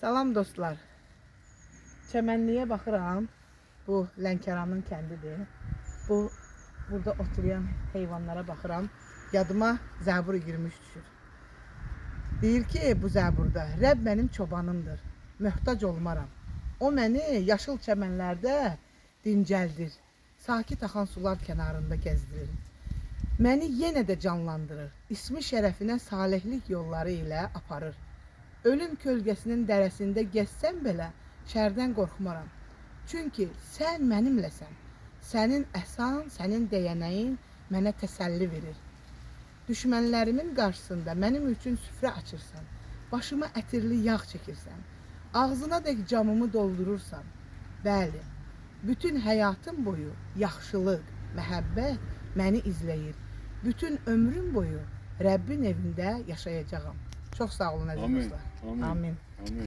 Salam dostlar. Çəmənliyə baxıram. Bu Lənkəranın kəndidir. Burada otlayan heyvanlara baxıram. Yadıma Zəbur 23 düşür. Deyir ki bu Zəburda Rəbb mənim çobanımdır. Möhtac olmaram. O məni yaşıl çəmənlərdə dincəldir. Sakit axan sular kənarında gəzdirir. Məni yenə də canlandırır. İsmi şərəfinə salihlik yolları ilə aparır. Ölüm kölgəsinin dərəsində gəzsəm belə şərdən qorxmaram. Çünki sən mənimləsən. Sənin əsan, sənin deyənəyin mənə təsəlli verir. Düşmənlərimin qarşısında mənim üçün süfrə açırsan. Başıma ətirli yağ çəkirsən. Ağzına dək camımı doldurursan. Bəli, bütün həyatım boyu yaxşılıq, məhəbbət məni izləyir. Bütün ömrüm boyu Rəbbin evində yaşayacağam. Çox sağ olun əziz dostlar. Amin. Amin. Amin.